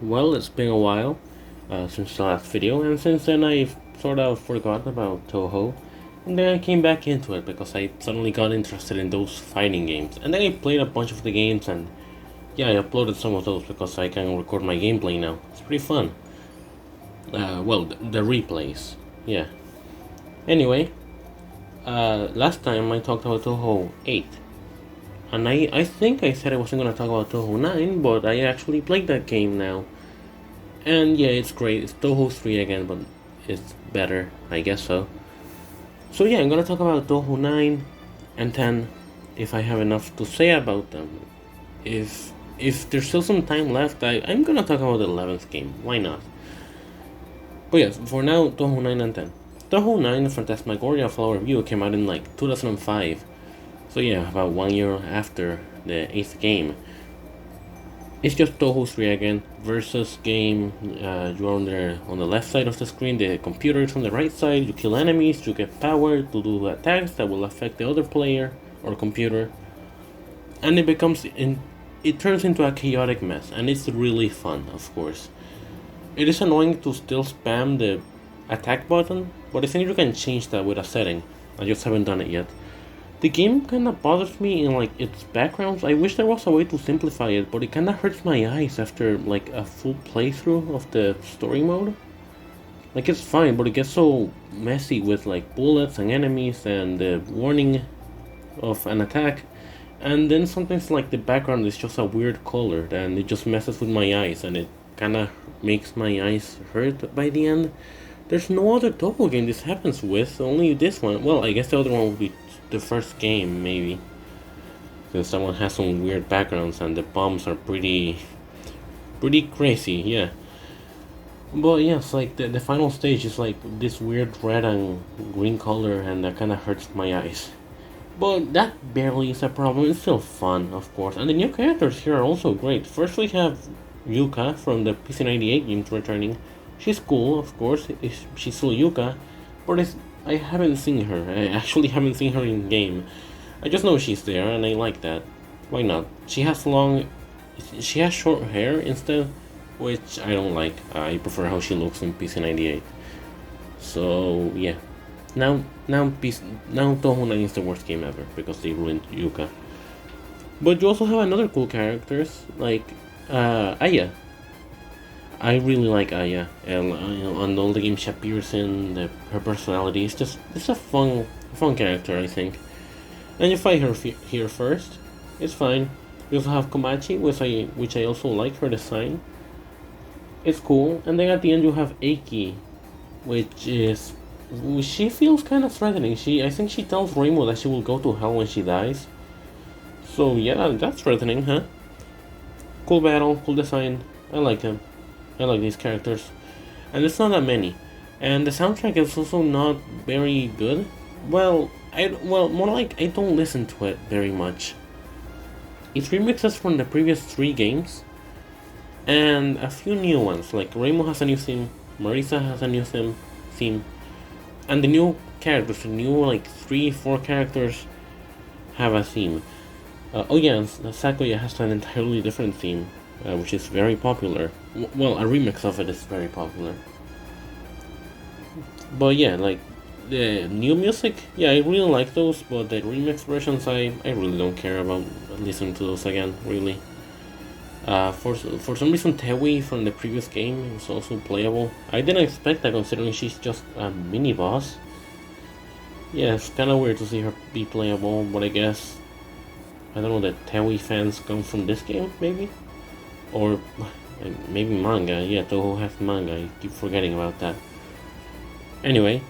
Well, it's been a while since the last video, and since then I sort of forgot about Touhou, and then I came back into it because I suddenly got interested in those fighting games, and then I played a bunch of the games, and yeah, I uploaded some of those because I can record my gameplay now. It's pretty fun. Well, the replays, yeah. Anyway, last time I talked about Touhou 8, and I think I said I wasn't gonna talk about Touhou 9, but I actually played that game now. And yeah, it's great. It's Touhou 3 again, but it's better, I guess so. So yeah, I'm gonna talk about Touhou 9 and 10 if I have enough to say about them. If there's still some time left, I'm gonna talk about the 11th game. Why not? But yes, for now, Touhou 9 and 10. Touhou 9 Phantasmagoria Flower View came out in like 2005. So yeah, about 1 year after the 8th game. It's just Touhou 3 again, versus game. You're on the left side of the screen, the computer is on the right side, you kill enemies, you get power to do attacks that will affect the other player or computer. And it turns into a chaotic mess, and it's really fun, of course. It is annoying to still spam the attack button, but I think you can change that with a setting. I just haven't done it yet. The game kinda bothers me in like its backgrounds. I wish there was a way to simplify it, but it kinda hurts my eyes after like a full playthrough of the story mode. Like it's fine, but it gets so messy with like bullets and enemies and the warning of an attack. And then sometimes like the background is just a weird color and it just messes with my eyes and it kinda makes my eyes hurt by the end. There's no other Touhou game this happens with, only this one. Well, I guess the other one would be the first game, maybe. Since someone has some weird backgrounds and the bombs are pretty crazy, yeah. But yes, like the final stage is like this weird red and green color and that kinda hurts my eyes. But that barely is a problem, it's still fun, of course. And the new characters here are also great. First we have Yuka from the PC98 games returning. She's cool, of course, she's still Yuka, but I haven't seen her. I actually haven't seen her in game. I just know she's there, and I like that. Why not? She has short hair instead, which I don't like. I prefer how she looks in PC98. So yeah, now Touhou 9 is the worst game ever because they ruined Yuka. But you also have another cool characters like Aya. I really like Aya, and on all the games she appears in, her personality is it's a fun character, I think. And you fight her here first, it's fine. You also have Komachi, which I also like her design. It's cool, and then at the end you have Eiki, she feels kind of threatening. I think she tells Rainbow that she will go to hell when she dies. So yeah, that's threatening, huh? Cool battle, cool design. I like him. I like these characters, and it's not that many, and the soundtrack is also not very good. More like I don't listen to it very much. It's remixes from the previous 3 games, and a few new ones. Like Rainbow has a new theme, Marisa has a new theme, and the new characters, the new like 3-4 characters, have a theme. Oh yeah, and Sakuya has an entirely different theme. Which is very popular. Well, a remix of it is very popular. But yeah, like the new music, yeah, I really like those, but the remix versions, I really don't care about listening to those again, really. For some reason, Tewi from the previous game is also playable. I didn't expect that considering she's just a mini boss. Yeah, it's kind of weird to see her be playable, but I guess, I don't know, the Tewi fans come from this game, maybe? Or maybe manga. Yeah, Touhou has manga. I keep forgetting about that. Anyway,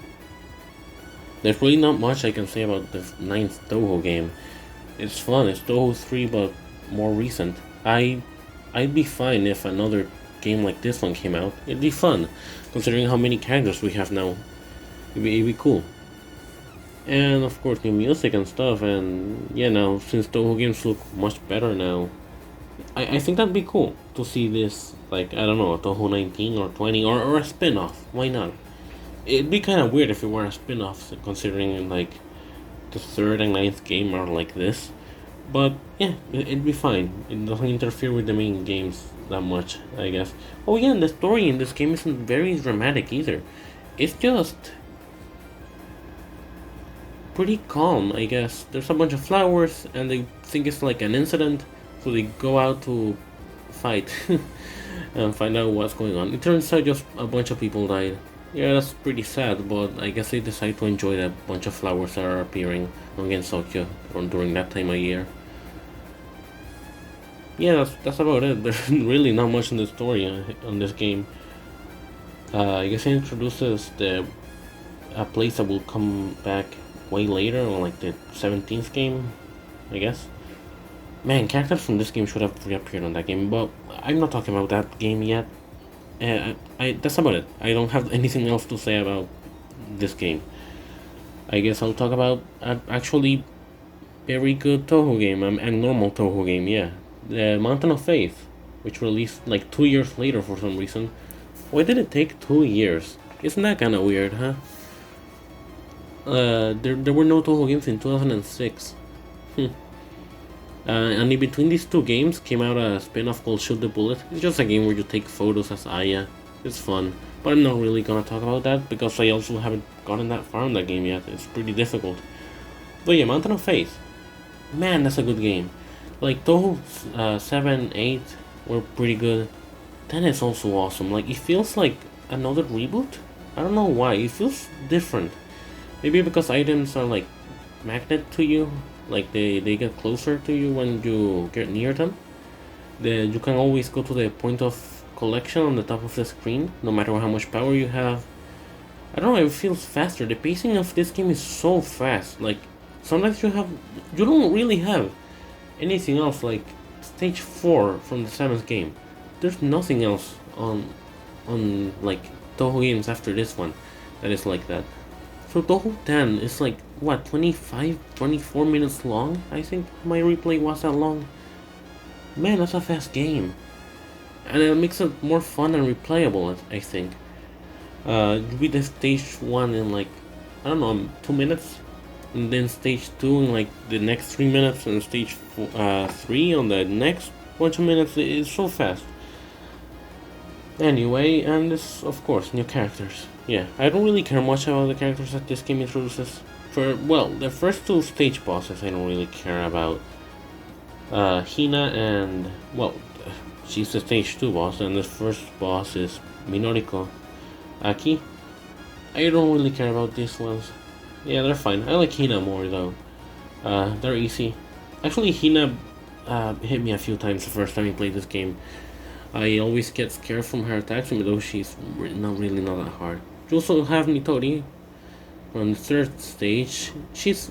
there's really not much I can say about the 9th Touhou game. It's fun. It's Touhou 3, but more recent. I'd be fine if another game like this one came out. It'd be fun, considering how many characters we have now. It'd be cool. And of course, new music and stuff. And yeah, now since Touhou games look much better now, I think that'd be cool to see this, like, I don't know, a Touhou 19 or 20 or a spin-off. Why not? It'd be kind of weird if it were a spin-off, considering like the 3rd and 9th game are like this. But yeah, it'd be fine. It doesn't interfere with the main games that much, I guess. Oh yeah, and the story in this game isn't very dramatic either. It's just pretty calm, I guess. There's a bunch of flowers, and they think it's like an incident, so they go out to fight and find out what's going on. It turns out just a bunch of people died. Yeah, that's pretty sad, but I guess they decide to enjoy that bunch of flowers that are appearing on Gensokyo during that time of year. Yeah, that's about it. There's really not much in the story on this game. I guess it introduces a place that will come back way later on, like the 17th game, I guess. Man, characters from this game should have reappeared on that game, but I'm not talking about that game yet. That's about it. I don't have anything else to say about this game. I guess I'll talk about actually very good Touhou game, and normal Touhou game, yeah. The Mountain of Faith, which released like 2 years later for some reason. Why did it take 2 years? Isn't that kinda weird, huh? There were no Touhou games in 2006. And in between these two games came out a spin-off called Shoot the Bullet. It's just a game where you take photos as Aya. It's fun, but I'm not really gonna talk about that because I also haven't gotten that far in that game yet. It's pretty difficult. But yeah, Mountain of Faith. Man, that's a good game. Like Touhou 7, 8 were pretty good. 10 is also awesome. Like it feels like another reboot. I don't know why. It feels different. Maybe because items are like magnet to you. Like they get closer to you when you get near them. You can always go to the point of collection on the top of the screen, no matter how much power you have. I don't know, it feels faster. The pacing of this game is so fast. Like sometimes you don't really have anything else like stage 4 from the 7th game. There's nothing else on like Touhou games after this one that is like that. So Touhou 10 is like, what, 25, 24 minutes long? I think my replay was that long. Man, that's a fast game. And it makes it more fun and replayable, I think. You beat the stage 1 in like, I don't know, 2 minutes. And then stage 2 in like the next 3 minutes, and stage 3 on the next bunch of minutes. It's so fast. Anyway, and this, of course, new characters. Yeah, I don't really care much about the characters that this game introduces. Well, the first two stage bosses I don't really care about. Hina and, well, she's the stage 2 boss, and the first boss is Minoriko Aki. I don't really care about these ones. Yeah, they're fine. I like Hina more though. They're easy. Actually, Hina hit me a few times the first time I played this game. I always get scared from her attacks, even though she's not that hard. You also have Nitori on the third stage. She's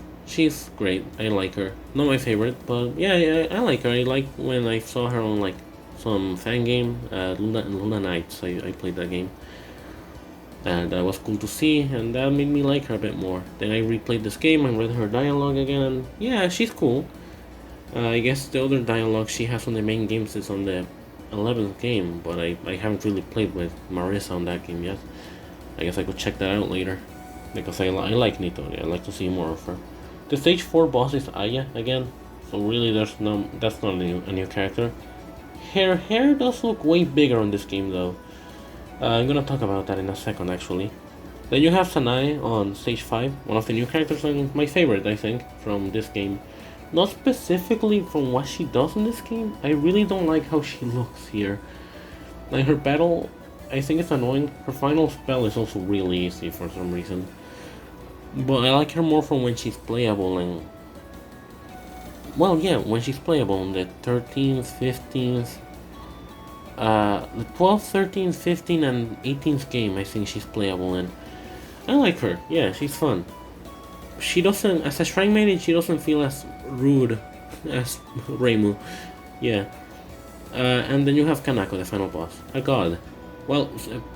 great. I like her. Not my favorite, but yeah, I like her. I like when I saw her on like some fan game, Luna Nights. I played that game, and that was cool to see, and that made me like her a bit more. Then I replayed this game and read her dialogue again, and yeah, she's cool. I guess the other dialogue she has on the main games is on the 11th game, but I haven't really played with Marissa on that game yet. I guess I could check that out later, because I like Nitori. I like to see more of her. The stage 4 boss is Aya again, so really that's not a new character. Her hair does look way bigger on this game though. I'm gonna talk about that in a second actually. Then you have Sanae on stage 5, one of the new characters and my favorite I think from this game. Not specifically from what she does in this game, I really don't like how she looks here. Like her battle, I think it's annoying. Her final spell is also really easy for some reason. But I like her more from when she's playable and... Well, yeah, when she's playable in the 13th, 15th... the 12th, 13th, 15th, and 18th game I think she's playable in. I like her, yeah, she's fun. She doesn't, as a shrine maiden, she doesn't feel as rude as Reimu. Yeah. And then you have Kanako, the final boss. A god. Well,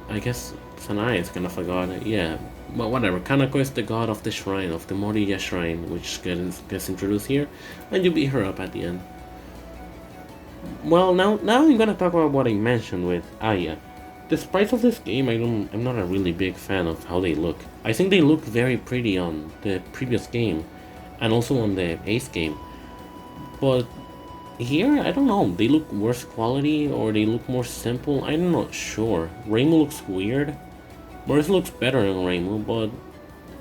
I guess Sanae is kind of a god, yeah. But whatever, Kanako is the god of the shrine, of the Moriya shrine, which gets introduced here. And you beat her up at the end. Well, now I'm gonna talk about what I mentioned with Aya. The sprites of this game, I'm not a really big fan of how they look. I think they look very pretty on the previous game, and also on the 8th game. But Here, I don't know. They look worse quality or they look more simple. I'm not sure. Rainbow looks weird. Boris looks better in Rainbow, but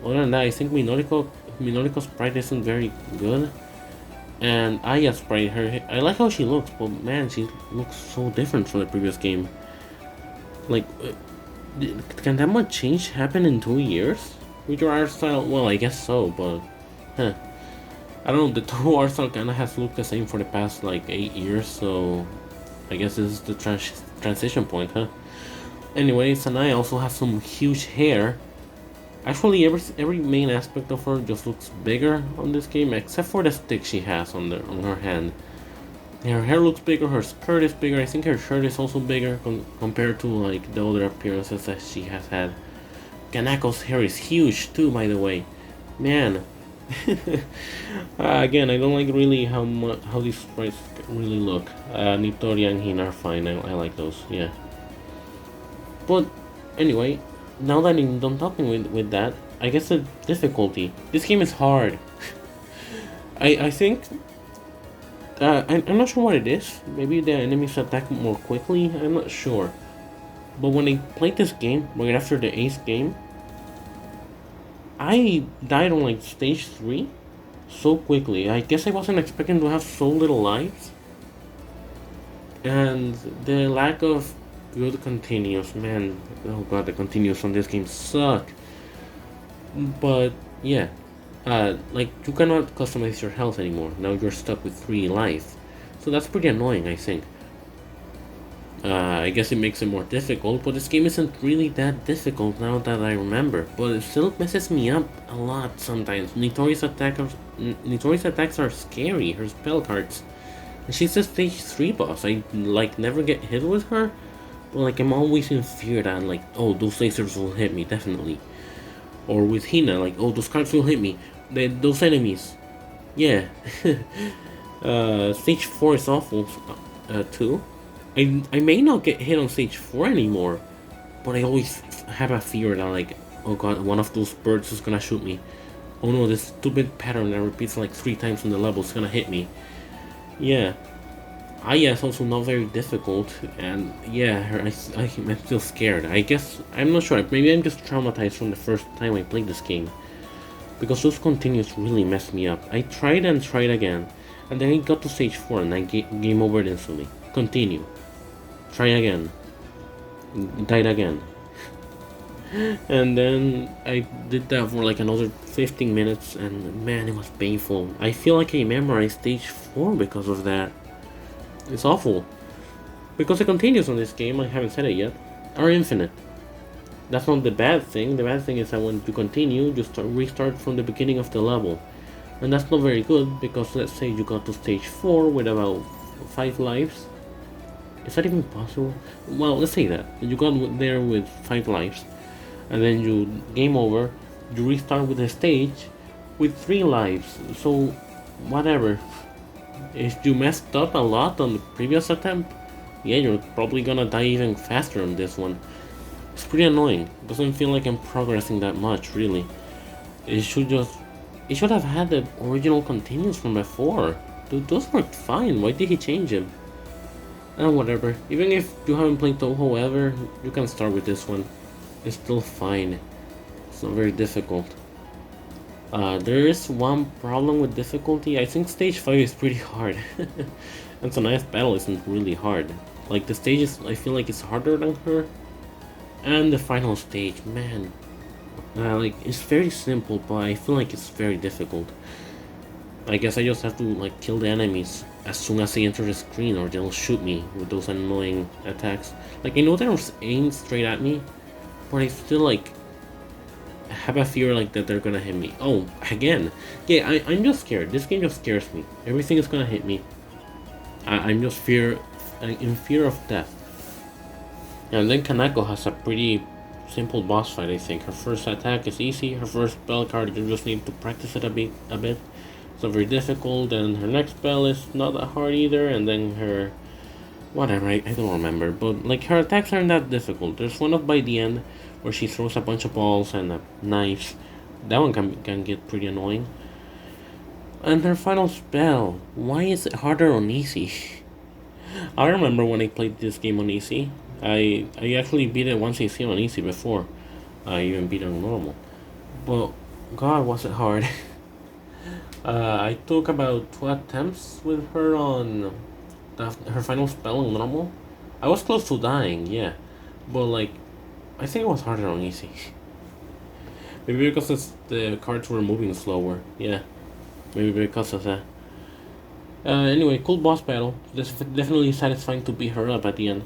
other than that, I think Minorico's sprite isn't very good. And Aya's sprite, I like how she looks, but man, she looks so different from the previous game. Like, can that much change happen in 2 years? With your art style? Well, I guess so, but huh. I don't know, the Touhou art style kinda has looked the same for the past like 8 years, so I guess this is the transition point, huh? Anyway, Sanai also has some huge hair. Actually, every main aspect of her just looks bigger on this game, except for the stick she has on her hand. Her hair looks bigger, her skirt is bigger, I think her shirt is also bigger compared to like the other appearances that she has had. Kanako's hair is huge too, by the way. Man. Again, I don't like really how these sprites really look. Nitori and Hina are fine, I like those, yeah. But anyway, now that I'm done talking with that, I guess the difficulty. This game is hard. I think I'm not sure what it is. Maybe the enemies attack more quickly. I'm not sure. But when I played this game right after the 8th game, I died on like stage 3 so quickly. I guess I wasn't expecting to have so little lives. And the lack of good continues, man. Oh god, the continues on this game suck. But yeah, like you cannot customize your health anymore. Now you're stuck with 3 life, so that's pretty annoying, I think. I guess it makes it more difficult, but this game isn't really that difficult now that I remember. But it still messes me up a lot sometimes. Nitori's attacks are scary. Her spell cards. And she's a stage 3 boss. I like never get hit with her. But like I'm always in fear that like, oh, those lasers will hit me, definitely. Or with Hina, like, oh, those cards will hit me. Those enemies. Yeah. Stage 4 is awful too. I may not get hit on stage 4 anymore, but I always have a fear that like, oh god, one of those birds is gonna shoot me. Oh no, this stupid pattern that repeats like 3 times in the level is gonna hit me. Yeah. Aya is also not very difficult, and yeah, I'm still scared. I guess, I'm not sure, maybe I'm just traumatized from the first time I played this game. Because those continues really messed me up. I tried and tried again, and then I got to stage 4 and I game over instantly. Continue. Try again. Died again. And then I did that for like another 15 minutes and man, it was painful. I feel like I memorized stage 4 because of that. It's awful. Because the continues on this game, I haven't said it yet, are infinite. That's not the bad thing. The bad thing is that when you continue, you restart from the beginning of the level. And that's not very good because let's say you got to stage 4 with about 5 lives. Is that even possible? Well, let's say that. You got there with 5 lives, and then you game over, you restart with a stage with 3 lives. So, whatever. If you messed up a lot on the previous attempt, yeah, you're probably gonna die even faster on this one. It's pretty annoying. It doesn't feel like I'm progressing that much, really. It should have had the original continues from before. Dude, those worked fine. Why did he change them? Whatever. Even if you haven't played Touhou ever, you can start with this one. It's still fine. It's not very difficult. There is one problem with difficulty. I think stage 5 is pretty hard. And Sanaya's battle isn't really hard. Like the stages, I feel like it's harder than her. And the final stage, man. Like it's very simple, but I feel like it's very difficult. I guess I just have to like kill the enemies as soon as they enter the screen or they'll shoot me with those annoying attacks. Like I know they're aimed straight at me, but I still like have a fear like that they're gonna hit me. Oh, again. Yeah, I'm just scared. This game just scares me. Everything is gonna hit me. I'm just in fear of death. And then Kanako has a pretty simple boss fight, I think. Her first attack is easy. Her first spell card, you just need to practice it a bit. It's not very difficult. And her next spell is not that hard either. And then her... whatever, I don't remember. But like her attacks aren't that difficult. There's one up by the end where she throws a bunch of balls and knives. That one can get pretty annoying. And her final spell, why is it harder on easy? I remember when I played this game on easy. I actually beat it once easy on easy before. I even beat it on normal. But God, was it hard. I took about 2 attempts with her on her final spell on normal. I was close to dying, yeah. But like, I think it was harder on easy. Maybe because the cards were moving slower, yeah. Maybe because of that. Anyway, cool boss battle. This definitely satisfying to beat her up at the end.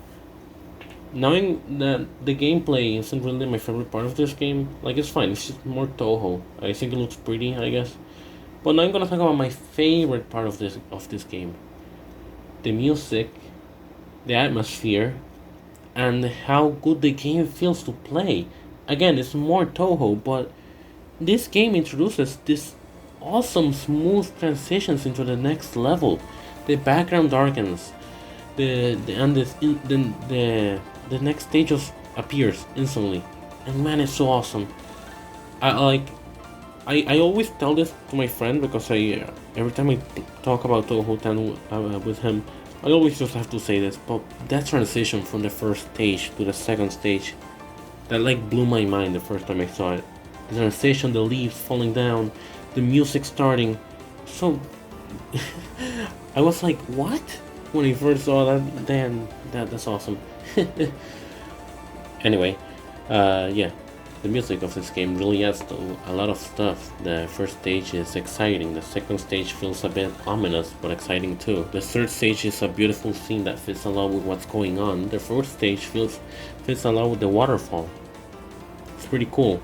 Knowing that the gameplay isn't really my favorite part of this game, like it's fine, it's just more Touhou. I think it looks pretty, I guess. But now I'm gonna talk about my favorite part of this game. The music, the atmosphere, and how good the game feels to play. Again, it's more Touhou, but this game introduces this awesome smooth transitions into the next level. The background darkens, the next stage just appears instantly, and man, it's so awesome. I always tell this to my friend because every time I talk about Touhou 10 with him, I always just have to say this. But that transition from the first stage to the second stage, that like blew my mind the first time I saw it. The transition, the leaves falling down, the music starting, so I was like, what? When I first saw that, then that's awesome. Anyway, yeah, the music of this game really adds to a lot of stuff. The first stage is exciting, the second stage feels a bit ominous but exciting too. The third stage is a beautiful scene that fits a lot with what's going on. The fourth stage fits a lot with the waterfall. It's pretty cool.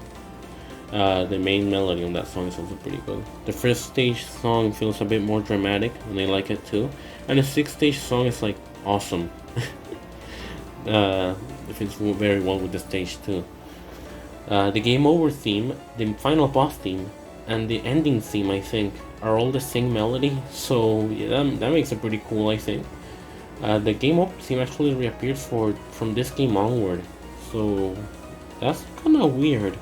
The main melody on that song is also pretty good. The first stage song feels a bit more dramatic, and I like it too. And the sixth stage song is like awesome. It fits very well with the stage too. The game over theme, the final boss theme, and the ending theme, I think, are all the same melody. So yeah, that makes it pretty cool, I think. The game over theme actually reappears from this game onward. So that's kind of weird,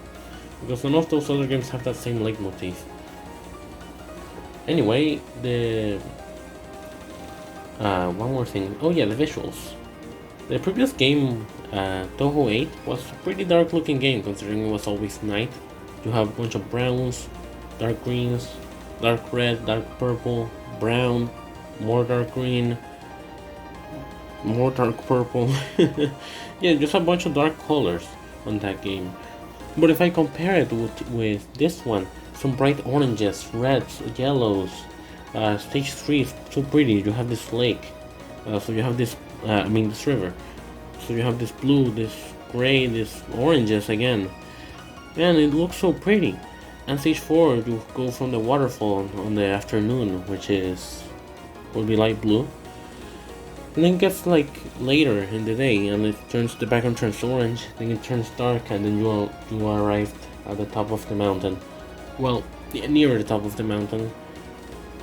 because none of those other games have that same leitmotif. Anyway, one more thing. Oh yeah, the visuals. The previous game, Touhou 8, was a pretty dark looking game considering it was always night. You have a bunch of browns, dark greens, dark red, dark purple, brown, more dark green, more dark purple. Yeah, just a bunch of dark colors on that game. But if I compare it with this one, some bright oranges, reds, yellows, stage 3 is so pretty. You have this lake, so you have this, this river. So you have this blue, this gray, this oranges again. And it looks so pretty. And stage 4, you go from the waterfall on the afternoon, which will be light blue. And then it gets like later in the day, and the background turns orange. Then it turns dark, and then you arrived at the top of the mountain. Well, near the top of the mountain,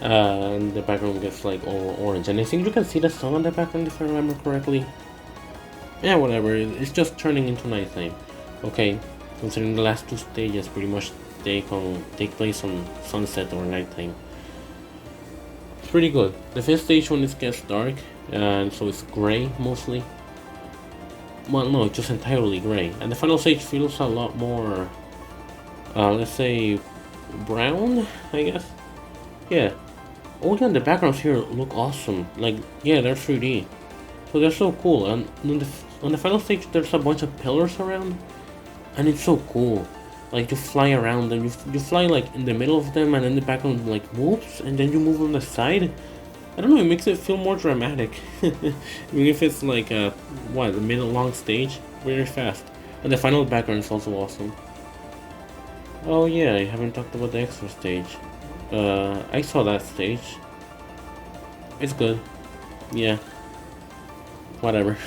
and the background gets like all orange. And I think you can see the sun on the background if I remember correctly. Yeah, whatever. It's just turning into nighttime. Okay, considering the last 2 stages pretty much take place on sunset or nighttime. It's pretty good. The 5th stage when it gets dark, and so it's gray mostly. Well, no, it's just entirely gray. And the final stage feels a lot more, let's say, brown, I guess. Yeah. Oh yeah, the backgrounds here look awesome. Like, yeah, they're 3D. So they're so cool. And on the final stage, there's a bunch of pillars around, and it's so cool. Like, you fly around, and you fly like in the middle of them, and then the background like moves, and then you move on the side. I don't know, it makes it feel more dramatic. Even if it's like a middle long stage, very fast. And the final background is also awesome. Oh yeah, I haven't talked about the extra stage. I saw that stage. It's good. Yeah. Whatever.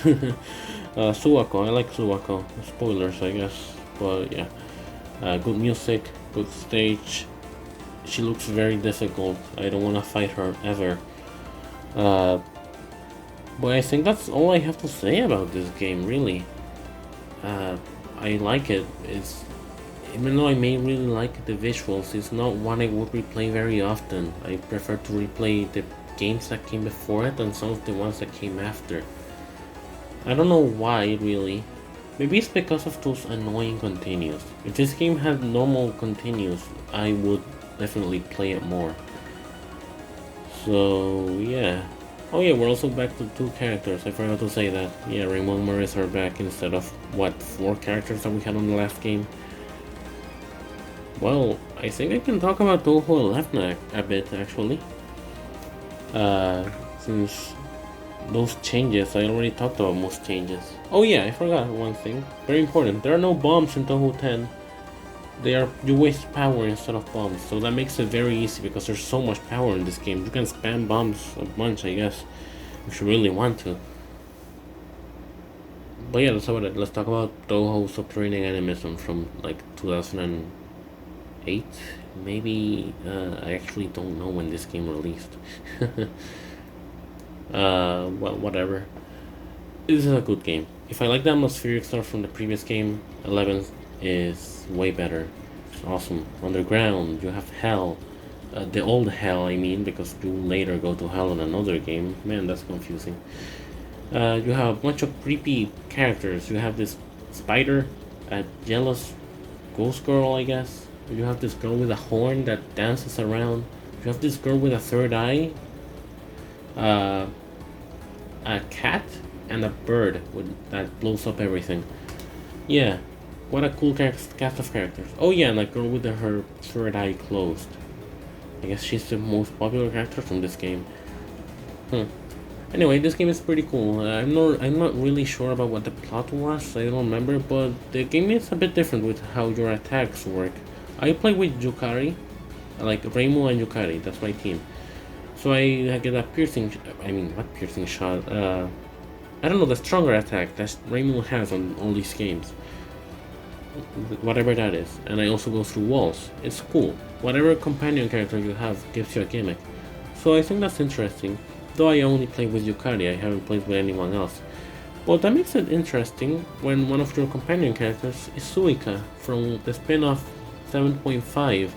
Suwako, I like Suwako. Spoilers, I guess. But yeah. Good music, good stage. She looks very difficult. I don't want to fight her ever. But I think that's all I have to say about this game, really. I like it. even though I may really like the visuals, it's not one I would replay very often. I prefer to replay the games that came before it than some of the ones that came after. I don't know why, really. Maybe it's because of those annoying continues. If this game had normal continues, I would definitely play it more. So, yeah. Oh yeah, we're also back to 2 characters. I forgot to say that. Yeah, Rainbow and Maurice are back instead of, what, 4 characters that we had on the last game? Well, I think I can talk about Touhou 11 a bit, actually. Since those changes, I already talked about most changes. Oh yeah, I forgot one thing. Very important. There are no bombs in Touhou 10. You waste power instead of bombs, so that makes it very easy because there's so much power in this game. You can spam bombs a bunch, I guess, if you really want to. But yeah, that's about it. Let's talk about Touhou Subterranean Animism from like 2008, maybe. I actually don't know when this game released. Well, whatever. This is a good game. If I like the atmospheric stuff from the previous game, 11 is way better. It's awesome. Underground, you have hell. The old hell, I mean, because you later go to hell in another game. Man, that's confusing. You have a bunch of creepy characters. You have this spider, a jealous ghost girl, I guess. You have this girl with a horn that dances around. You have this girl with a third eye. A cat and a bird that blows up everything. Yeah, what a cool cast of characters. Oh yeah, and a girl with her third eye closed. I guess she's the most popular character from this game. Anyway, this game is pretty cool. I'm not really sure about what the plot was. I don't remember, but the game is a bit different with how your attacks work. I play with Yukari, like Reimu and Yukari. That's my team. So I get a piercing. I mean, what piercing shot? I don't know, the stronger attack that Reimu has on all these games. Whatever that is. And I also go through walls. It's cool. Whatever companion character you have gives you a gimmick. So I think that's interesting. Though I only play with Yukari, I haven't played with anyone else. But that makes it interesting when one of your companion characters is Suika from the spin-off 7.5.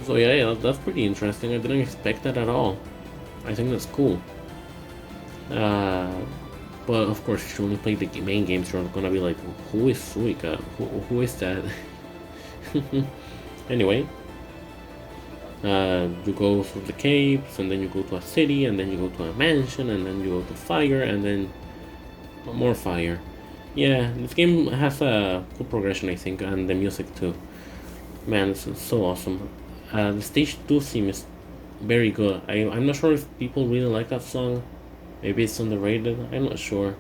So yeah, that's pretty interesting. I didn't expect that at all. I think that's cool. But of course, if you only play the main games, you're gonna be like, who is Suika? Who is that? Anyway, you go through the caves, and then you go to a city, and then you go to a mansion, and then you go to fire, and then more fire. Yeah, this game has a cool progression, I think, and the music too. Man, it's so awesome. The stage 2 theme is very good. I'm not sure if people really like that song. Maybe it's underrated. I'm not sure.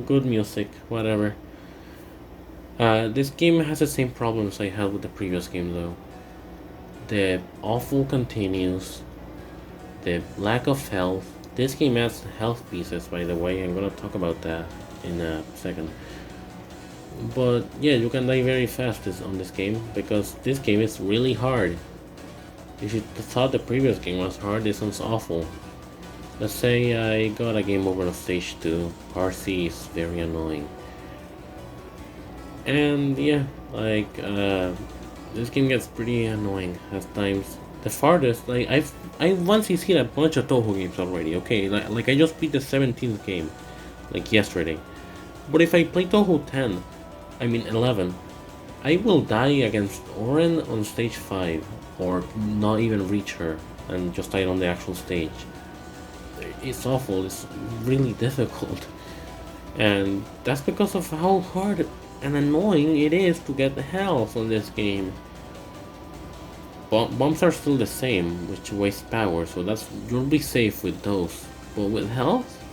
Good music, whatever. This game has the same problems I had with the previous game though. The awful continues. The lack of health. This game adds health pieces, by the way. I'm gonna talk about that in a second. But yeah, you can die very fast on this game because this game is really hard. If you thought the previous game was hard, this one's awful. Let's say I got a game over on stage 2. RC is very annoying. And yeah, like this game gets pretty annoying at times. The farthest, like I've once seen a bunch of Touhou games already. Okay, like I just beat the 17th game, like yesterday. But if I play Touhou 10, I mean 11, I will die against Oren on stage 5, or not even reach her, and just die on the actual stage. It's awful, it's really difficult. And that's because of how hard and annoying it is to get health on this game. Bombs are still the same, which waste power, so you'll be safe with those. But with health?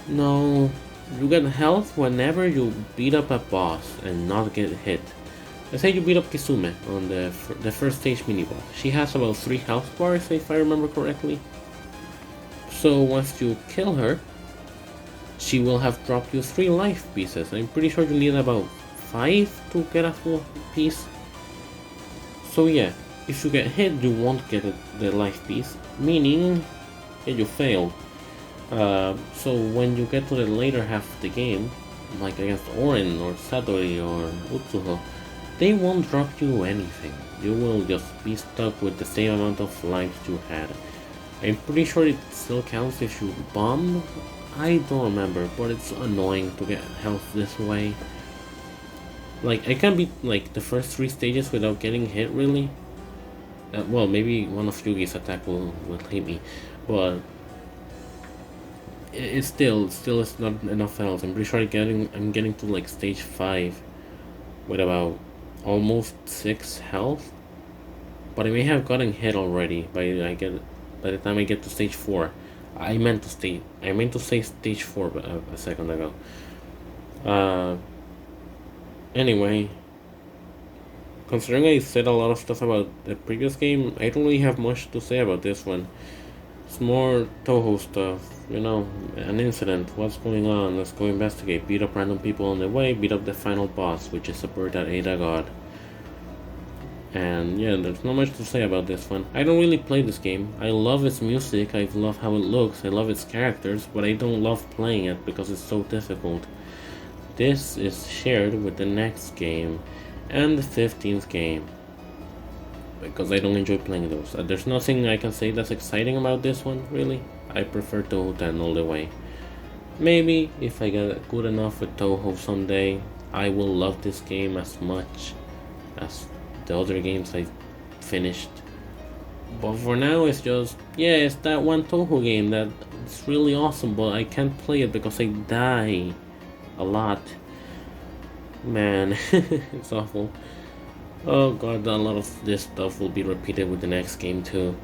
No. You get health whenever you beat up a boss and not get hit. Let's say you beat up Kisume on the first stage mini-boss. She has about 3 health bars, if I remember correctly. So once you kill her, she will have dropped you 3 life pieces. I'm pretty sure you need about 5 to get a full piece. So yeah, if you get hit, you won't get the life piece, meaning you failed. So when you get to the later half of the game, like against Oren or Satori or Utsuho, they won't drop you anything. You will just be stuck with the same amount of lives you had. I'm pretty sure it still counts if you bomb. I don't remember, but it's annoying to get health this way. Like, I can beat like the first 3 stages without getting hit really. Well, maybe one of Yugi's attack will hit me, but it's still is not enough health. I'm pretty sure I'm getting to like stage 5 with about almost 6 health, but I may have gotten hit already by the time I get to stage 4. I meant to say stage 4 a second ago. Uh, anyway, considering I said a lot of stuff about the previous game, I don't really have much to say about this one. It's more Touhou stuff, you know, an incident, what's going on, let's go investigate, beat up random people on the way, beat up the final boss, which is a bird that ate a god. And yeah, there's not much to say about this one. I don't really play this game. I love its music, I love how it looks, I love its characters, but I don't love playing it because it's so difficult. This is shared with the next game and the 15th game, because I don't enjoy playing those. There's nothing I can say that's exciting about this one, really. I prefer Touhou 10 all the way. Maybe if I get good enough with Touhou someday, I will love this game as much as the other games I finished. But for now, it's just, yeah, it's that one Touhou game that it's really awesome, but I can't play it because I die a lot. Man, it's awful. Oh god, a lot of this stuff will be repeated with the next game too.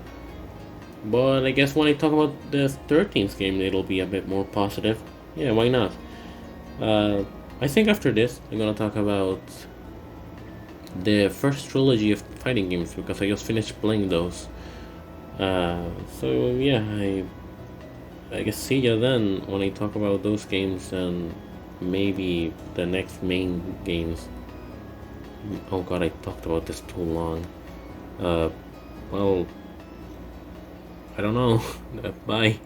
But I guess when I talk about the 13th game, it'll be a bit more positive. Yeah, why not? I think after this, I'm gonna talk about the first trilogy of fighting games, because I just finished playing those. So yeah, I guess see ya then when I talk about those games and maybe the next main games. Oh god, I talked about this too long. Well, I don't know. Bye.